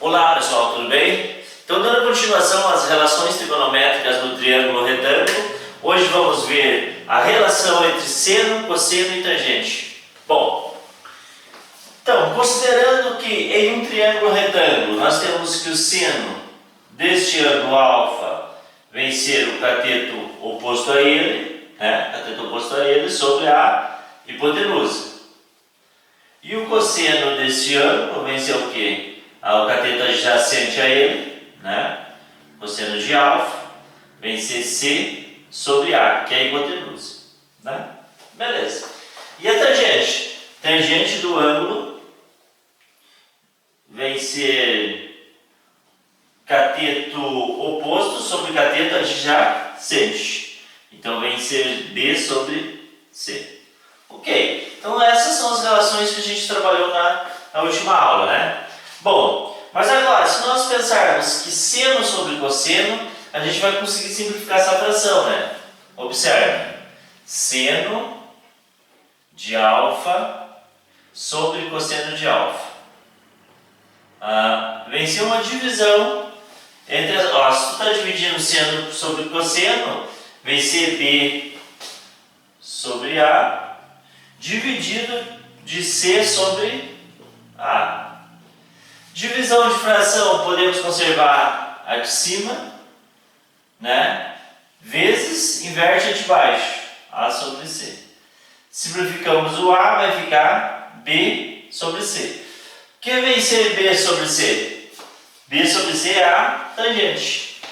Olá pessoal, tudo bem? Então, dando continuação às relações trigonométricas do triângulo retângulo, hoje vamos ver a relação entre seno, cosseno e tangente. Bom, então, considerando que em um triângulo retângulo nós temos que o seno deste ângulo alfa vem ser o cateto oposto a ele, cateto oposto a ele sobre a hipotenusa. E o cosseno deste ângulo vem ser o quê? O cateto adjacente a ele, cosseno de alfa, vem ser C sobre A, que é a hipotenusa. Beleza. E a tangente? Tangente do ângulo vem ser cateto oposto sobre cateto adjacente. Então vem ser B sobre C. Ok, então essas são as relações que a gente trabalhou na última aula, Bom, mas agora, se nós pensarmos que seno sobre cosseno, a gente vai conseguir simplificar essa fração, Observe, seno de alfa sobre cosseno de alfa. Vem ser uma divisão entre se tu está dividindo seno sobre cosseno, vem ser B sobre A, dividido de C sobre A. Divisão de fração, podemos conservar a de cima, vezes inverte a de baixo, A sobre C. Simplificamos o A, vai ficar B sobre C. O que vem ser B sobre C? B sobre C é a tangente.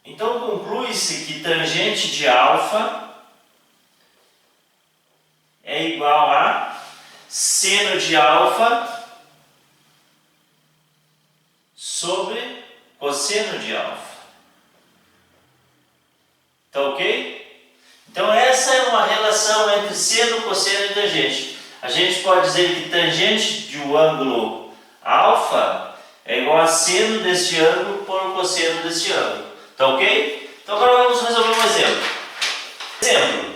Então conclui-se que tangente de alfa é igual a seno de alfa sobre cosseno de alfa. Tá ok? Então essa é uma relação entre seno, cosseno e tangente. A gente pode dizer que tangente de um ângulo alfa é igual a seno deste ângulo por cosseno deste ângulo. Tá ok? Então agora vamos resolver um exemplo. Exemplo.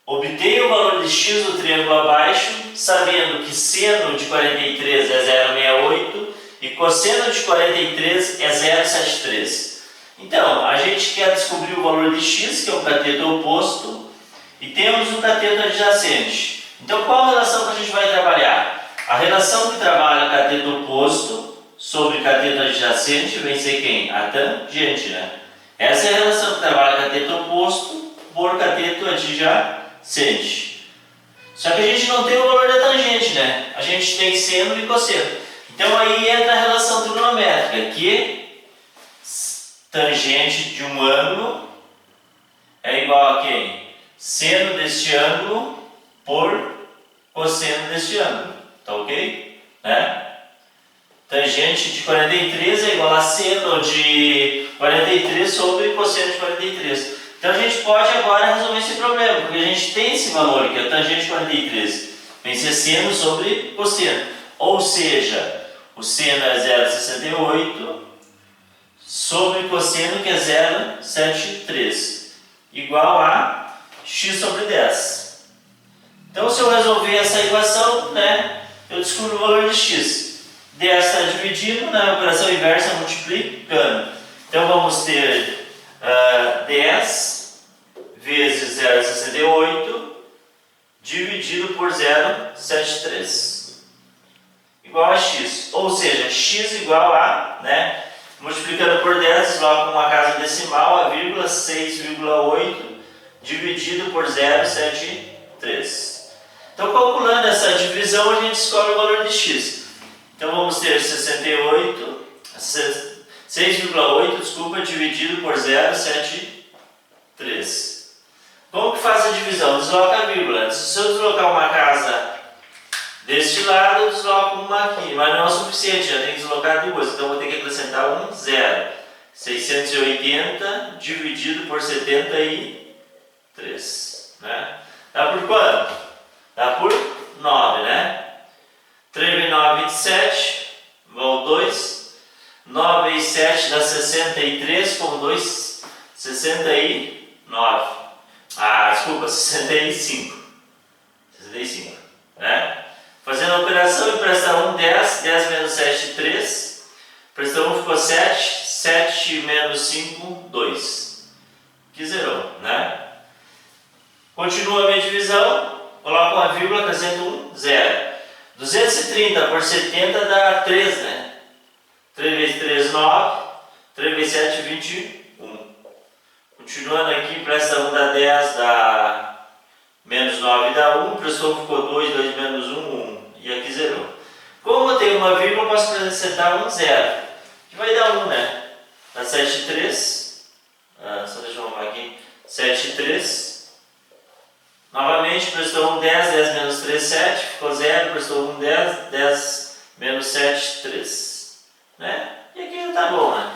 Obtenha o valor de x do triângulo abaixo, sabendo que seno de 43 é 0,68 e cosseno de 43 é 0,73. Então, a gente quer descobrir o valor de x, que é o cateto oposto, e temos o cateto adjacente. Então, qual a relação que a gente vai trabalhar? A relação que trabalha cateto oposto sobre cateto adjacente vem ser quem? A tangente, Essa é a relação que trabalha cateto oposto por cateto adjacente. Só que a gente não tem o valor da tangente, A gente tem seno e cosseno. Então aí entra a relação trigonométrica, que tangente de um ângulo é igual a quem? Seno deste ângulo por cosseno deste ângulo. Tá ok? Tangente de 43 é igual a seno de 43 sobre cosseno de 43. Então a gente pode agora resolver esse problema, porque a gente tem esse valor aqui, a tangente de 43, vem ser seno sobre cosseno. Ou seja, o seno é 0,68 sobre cosseno, que é 0,73, igual a x sobre 10. Então, se eu resolver essa equação, eu descubro o valor de x. 10 está dividindo, na operação inversa, multiplicando. Então, vamos ter 10 vezes 0,68 dividido por 0,73 igual a x, ou seja, x igual a, multiplicando por 10, desloca uma casa decimal, a vírgula, 6,8 dividido por 0,73. Então, calculando essa divisão, a gente descobre o valor de x. Então, vamos ter 6,8, dividido por 0,73. Como que faz a divisão? Desloca a vírgula. Se eu deslocar uma casa deste lado, eu desloco uma aqui, mas não é o suficiente, já tem que deslocar duas, então vou ter que acrescentar um zero. 680 dividido por 73. Dá por quanto? Dá por 9, 3 vezes 9, 27, vão 2. 9 vezes 7 dá 63, com 2, 69. Desculpa, 65. 65, Fazendo a alteração, empresta 1, 10, 10 menos 7, 3. Empresta 1 ficou 7, 7 menos 5, 2. Que zerou, né? Continua a minha divisão, coloco uma vírgula, acrescento 1, 0. 230 por 70 dá 3, né? 3 vezes 3, 9. 3 vezes 7, 21. Continuando aqui, empresta 1 dá 10, dá menos 9 dá 1. Emprestou ficou 2, 2 menos 1, 1. E aqui zerou. Como eu tenho uma vírgula, eu posso acrescentar 1, 0. Que vai dar 1, né? Dá 7, 3. Só deixa eu arrumar aqui. 7, 3. Novamente, prestou 1, 10, 10 menos 3, 7, ficou 0, prestou 1, 10, 10 menos 7, 3. Né? E aqui já está bom, né?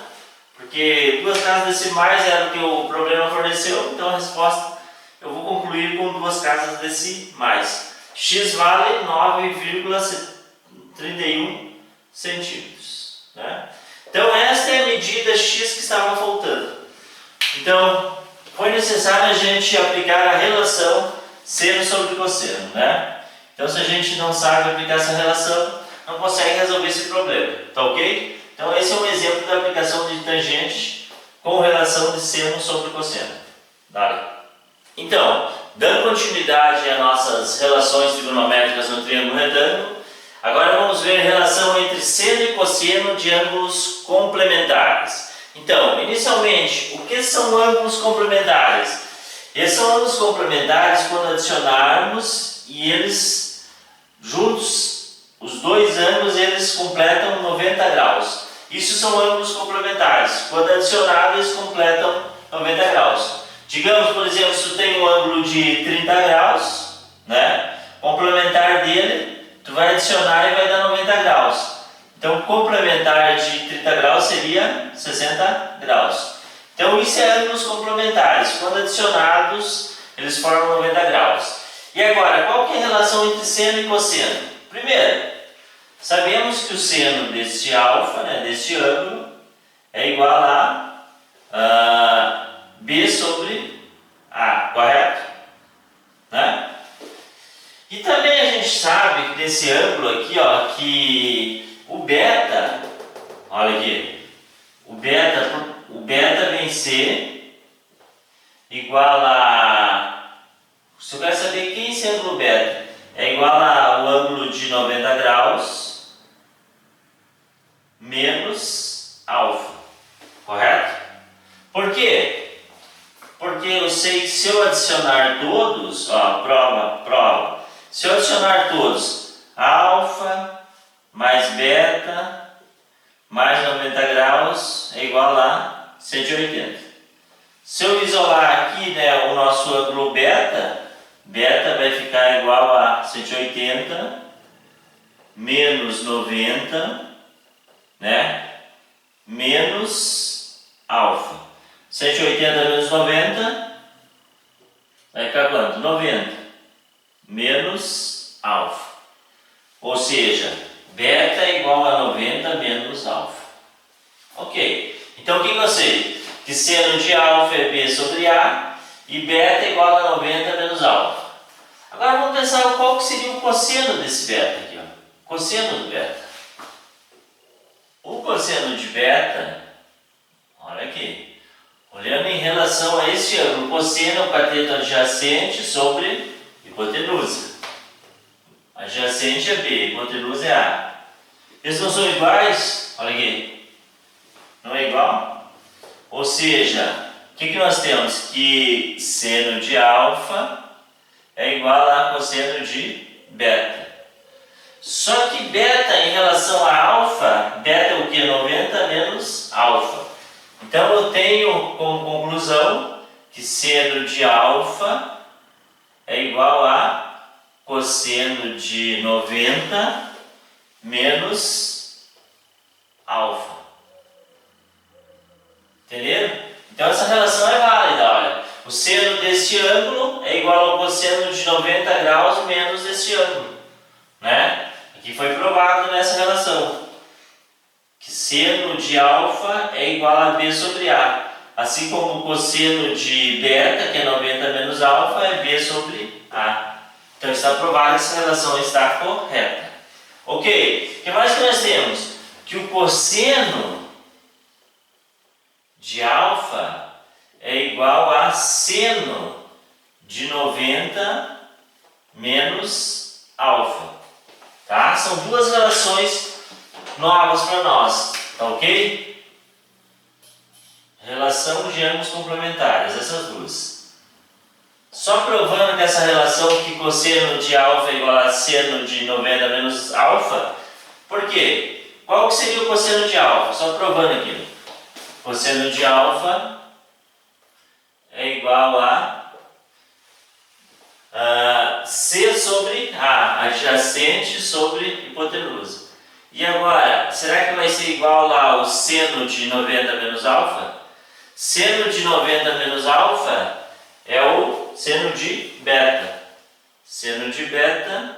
Porque duas casas decimais era o que o problema forneceu, então a resposta eu vou concluir com duas casas decimais. X vale 9,31 centímetros. Né? Então esta é a medida X que estava faltando. Então foi necessário a gente aplicar a relação seno sobre cosseno, né? Então se a gente não sabe aplicar essa relação, não consegue resolver esse problema, tá ok? Então esse é um exemplo da aplicação de tangente com relação de seno sobre cosseno. Dale. Então, dando continuidade às nossas relações trigonométricas no triângulo retângulo, agora vamos ver a relação entre seno e cosseno de ângulos complementares. Então, inicialmente, o que são ângulos complementares? Esses são ângulos complementares quando adicionarmos e eles juntos, os dois ângulos, eles completam 90 graus. Isso são ângulos complementares. Quando adicionados, eles completam 90 graus. Digamos, por exemplo, se tu tem um ângulo de 30 graus, né? Complementar dele, tu vai adicionar e vai dar 90 graus. Então, complementar de 30 graus seria 60 graus. Então, isso é ângulos complementares. Quando adicionados, eles formam 90 graus. E agora, qual que é a relação entre seno e cosseno? Primeiro, sabemos que o seno deste alfa, né, deste ângulo, é igual a B sobre A, correto? Né? E também a gente sabe que desse ângulo aqui, ó, que o beta, olha aqui, o beta vem ser igual a, se eu quero saber quem é esse ângulo beta, é igual ao ângulo de 90 graus menos alfa, correto? Por quê? Porque eu sei que se eu adicionar todos, ó, prova, se eu adicionar todos, alfa mais beta mais 90 graus é igual a 180. Se eu isolar aqui, né, o nosso ângulo beta vai ficar igual a 180 menos 90, né, menos alfa. 180 menos 90 vai ficar quanto? 90 menos alfa. Ou seja, beta é igual a 90 menos alfa. Ok. Então o que eu sei? Que seno de alfa é B sobre A e beta é igual a 90 menos alfa. Agora vamos pensar qual que seria o cosseno desse beta aqui. Ó. Cosseno do beta. O cosseno de beta, olha aqui, olhando em relação a este ângulo, cosseno é o cateto adjacente sobre hipotenusa. Adjacente é B, hipotenusa é A. Eles não são iguais? Olha aqui. Não é igual? Ou seja, o que nós temos? Que seno de alfa é igual a cosseno de beta. Só que beta em relação a alfa, beta é o que? 90 menos alfa. Então eu tenho como conclusão que seno de alfa é igual a cosseno de 90 menos alfa. Entenderam? Então essa relação é válida, olha. O seno deste ângulo é igual ao cosseno de 90 graus menos este ângulo, né? Aqui foi provado nessa relação que seno de alfa é igual a B sobre A, assim como o cosseno de beta, que é 90 menos alfa, é B sobre A. Então está provado que essa relação está correta. que o cosseno de alfa é igual a seno de 90 menos alfa. Tá? São duas relações novas para nós, tá ok? Relação de ângulos complementares, essas duas. Só provando que essa relação que cosseno de alfa é igual a seno de 90 menos alfa. Por quê? Qual que seria o cosseno de alfa? Só provando aqui. Cosseno de alfa é igual a C sobre A, adjacente sobre hipotenusa. E agora, será que vai ser igual lá ao seno de 90 menos alfa? Seno de 90 menos alfa é o seno de beta. Seno de beta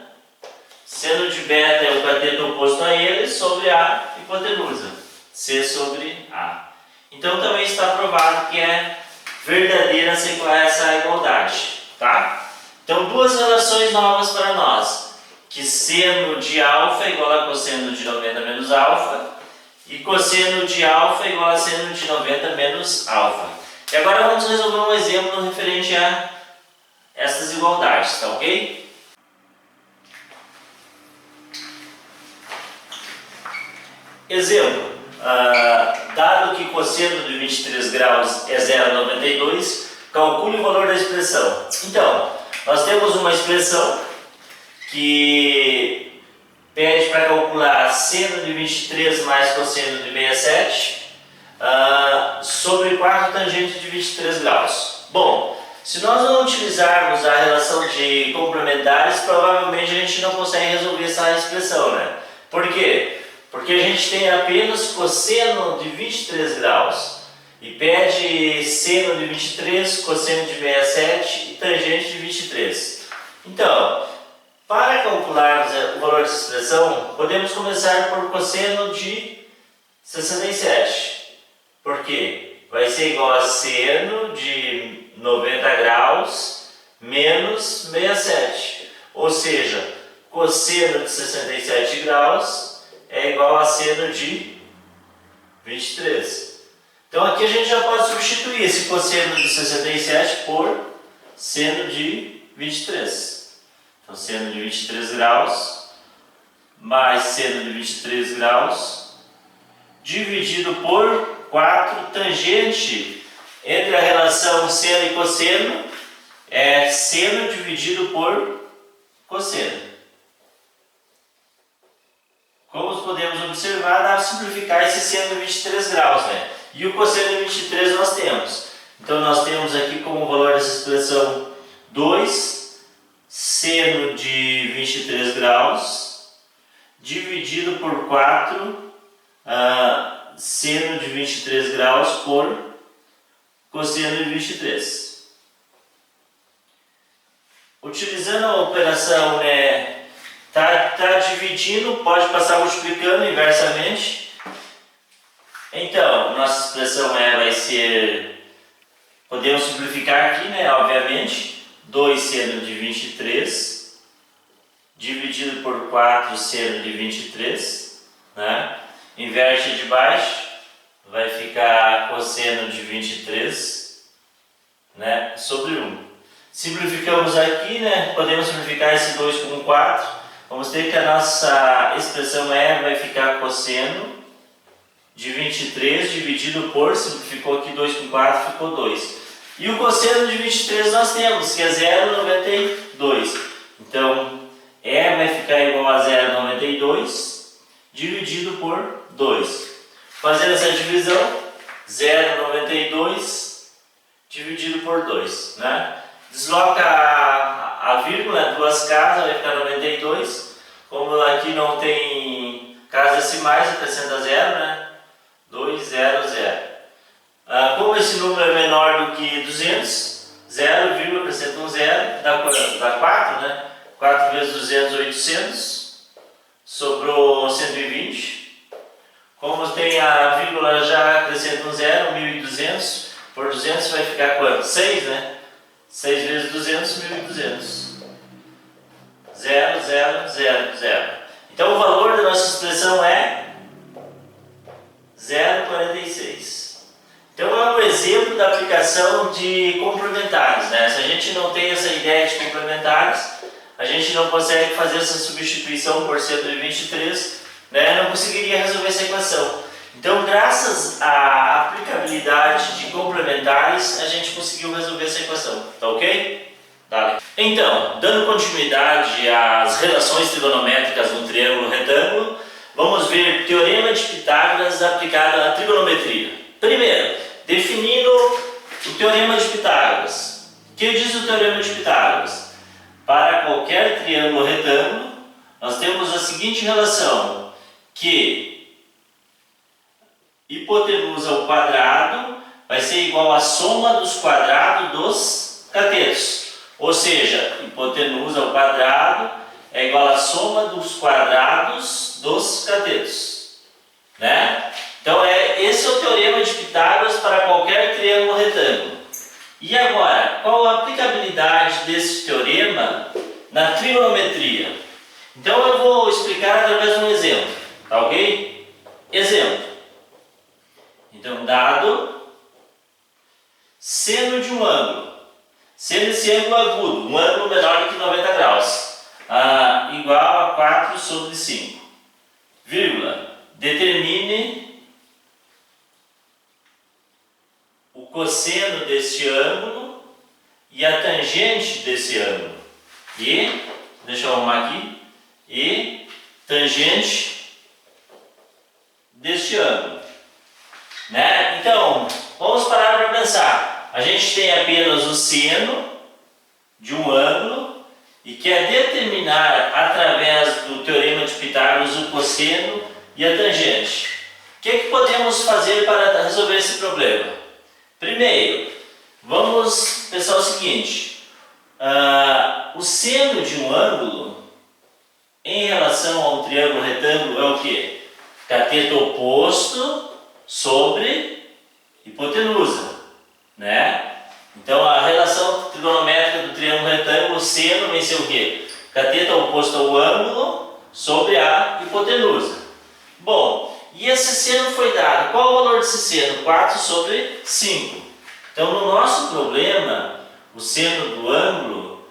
é o cateto oposto a ele sobre a hipotenusa. C sobre A. Então também está provado que é verdadeira essa igualdade. Tá? Então duas relações novas para nós. Que seno de alfa é igual a cosseno de 90 menos alfa. E cosseno de alfa é igual a seno de 90 menos alfa. E agora vamos resolver um exemplo referente a essas igualdades, tá ok? Exemplo, dado que cosseno de 23 graus é 0,92, calcule o valor da expressão. Então, nós temos uma expressão que pede para calcular seno de 23 mais cosseno de 67 sobre 4 tangente de 23 graus. Bom, se nós não utilizarmos a relação de complementares, provavelmente a gente não consegue resolver essa expressão, né? Por quê? Porque a gente tem apenas cosseno de 23 graus e pede seno de 23, cosseno de 67 e tangente de 23. Então, para calcularmos o valor dessa expressão, podemos começar por cosseno de 67. Por quê? Vai ser igual a seno de 90 graus menos 67. Ou seja, cosseno de 67 graus é igual a seno de 23. Então aqui a gente já pode substituir esse cosseno de 67 por seno de 23. Então seno de 23 graus mais seno de 23 graus dividido por 4, tangente entre a relação seno e cosseno é seno dividido por cosseno. Como podemos observar, dá para simplificar esse seno de 23 graus, né? E o cosseno de 23 nós temos. Então nós temos aqui como valor dessa expressão 2 seno de 23 graus dividido por 4 seno de 23 graus por cosseno de 23. Utilizando a operação, né? Tá dividindo, pode passar multiplicando inversamente. Então, nossa expressão vai ser, podemos simplificar aqui, né, obviamente, 2 seno de 23 dividido por 4 seno de 23, né? Inverte de baixo, vai ficar cosseno de 23, né, sobre 1. Simplificamos aqui, né, podemos simplificar esse 2 com 4. Vamos ter que a nossa expressão vai ficar cosseno de 23 dividido por, simplificou aqui 2 com 4, ficou 2. E o cosseno de 23 nós temos, que é 0,92. Então, vai ficar igual a 0,92 dividido por 2. Fazendo essa divisão, 0,92 dividido por 2, né? Desloca a vírgula, duas casas, vai ficar 92. Como aqui não tem casas decimais, acrescenta 0, né? 2, 0, 0. Como esse número é menor do que 200, 0, acrescenta um 0, dá 4, né? 4 vezes 200, 800. Sobrou 120. Como tem a vírgula, já acrescenta um 0, 1200. Por 200 vai ficar quanto? 6, né? 6 vezes 200, 1200. 0, 0, 0, 0. Então o valor da nossa expressão é 0,46. Então é um exemplo da aplicação de complementares, né? Se a gente não tem essa ideia de complementares, a gente não consegue fazer essa substituição por 123, né? Não conseguiria resolver essa equação. Então, graças à aplicabilidade de complementares, a gente conseguiu resolver essa equação, tá ok? Dale. Então, dando continuidade às relações trigonométricas no triângulo retângulo, vamos ver Teorema de Pitágoras aplicado à trigonometria. Primeiro, definindo o Teorema de Pitágoras. O que diz o Teorema de Pitágoras? Para qualquer triângulo retângulo, nós temos a seguinte relação, que hipotenusa ao quadrado vai ser igual à soma dos quadrados dos catetos. Ou seja, hipotenusa ao quadrado é igual à soma dos quadrados dos catetos, né? Então esse é o Teorema de Pitágoras para qualquer triângulo retângulo. E agora, qual a aplicabilidade desse teorema na trigonometria? Então eu vou explicar através de um exemplo, tá ok? Exemplo. Então, dado seno de um ângulo, seno desse ângulo agudo, um ângulo menor que 90 graus, igual a 4 sobre 5, vírgula, determine o cosseno deste ângulo e a tangente desse ângulo. E, deixa eu arrumar aqui, e tangente deste ângulo. Né? Então, vamos parar para pensar. A gente tem apenas o seno de um ângulo e quer determinar através do Teorema de Pitágoras o cosseno e a tangente. O que podemos fazer para resolver esse problema? Primeiro, vamos pensar o seguinte. O seno de um ângulo em relação a um triângulo retângulo é o quê? Cateto oposto sobre hipotenusa, né? Então a relação trigonométrica do triângulo retângulo, o seno vem ser o quê? Cateto oposto ao ângulo sobre a hipotenusa. Bom, e esse seno foi dado. Qual o valor desse seno? 4 sobre 5. Então no nosso problema, o seno do ângulo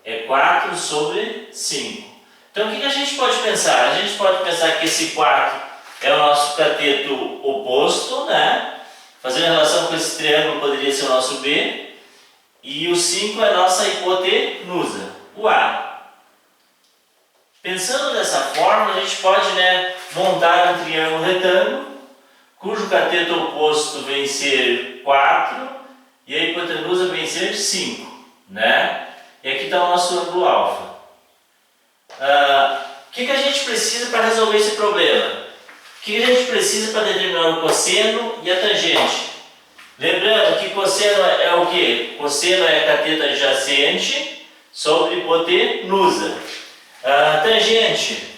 é 4 sobre 5. Então o que a gente pode pensar? A gente pode pensar que esse 4 é o nosso cateto oposto, né? Fazendo relação com esse triângulo poderia ser o nosso B. E o 5 é a nossa hipotenusa, o A. Pensando dessa forma, a gente pode, né, montar um triângulo retângulo, cujo cateto oposto vem ser 4 e a hipotenusa vem ser 5, né? E aqui está o nosso ângulo alfa. O que a gente precisa para resolver esse problema? O que a gente precisa para determinar o cosseno e a tangente? Lembrando que cosseno é o quê? Cosseno é cateto adjacente sobre hipotenusa. Tangente,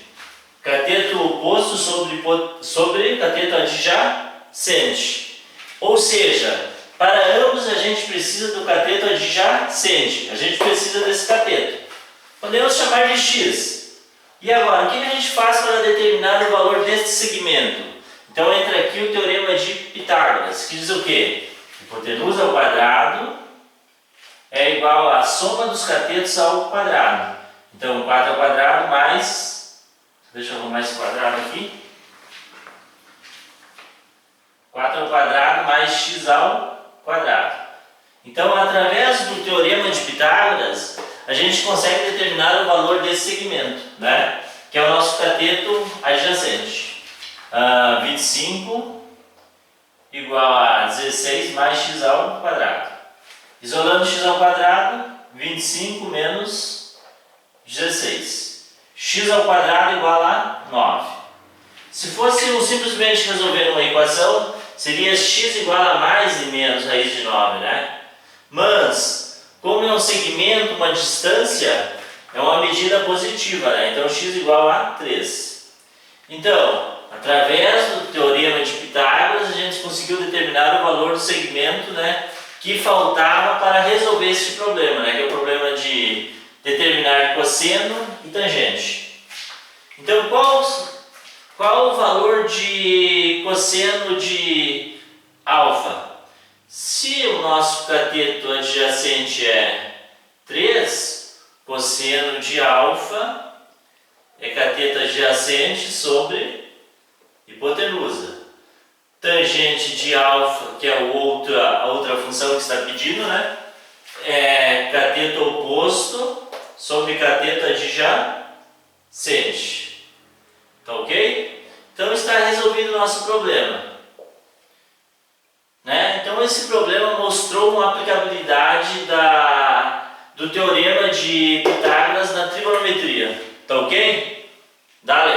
cateto oposto sobre cateto adjacente. Ou seja, para ambos a gente precisa do cateto adjacente. A gente precisa desse cateto. Podemos chamar de x. E agora, o que a gente faz para determinar o valor deste segmento? Então entra aqui o Teorema de Pitágoras, que diz o quê? Hipotenusa ao quadrado é igual à soma dos catetos ao quadrado. Então 4 ao quadrado mais, deixa eu arrumar esse quadrado aqui, 4 ao quadrado mais x ao quadrado. Então através do Teorema de Pitágoras, a gente consegue determinar o valor desse segmento, né? Que é o nosso cateto adjacente. 25 igual a 16 mais x ao quadrado. Isolando x ao quadrado, 25 menos 16. X ao quadrado igual a 9. Se fôssemos simplesmente resolver uma equação, seria x igual a mais e menos raiz de 9, né? Mas como é um segmento, uma distância, é uma medida positiva, né? Então x igual a 3. Então, através do Teorema de Pitágoras, a gente conseguiu determinar o valor do segmento, né, que faltava para resolver esse problema, né, que é o problema de determinar cosseno e tangente. Então, Qual o valor de cosseno de alfa? Se o nosso cateto adjacente é 3, cosseno de alfa é cateto adjacente sobre hipotenusa. Tangente de alfa, que é a outra função que está pedindo, né? É cateto oposto sobre cateto adjacente. Tá ok? Então está resolvido o nosso problema. Né? Então esse problema mostrou uma aplicabilidade do teorema de Pitágoras na trigonometria. Tá ok? Dale!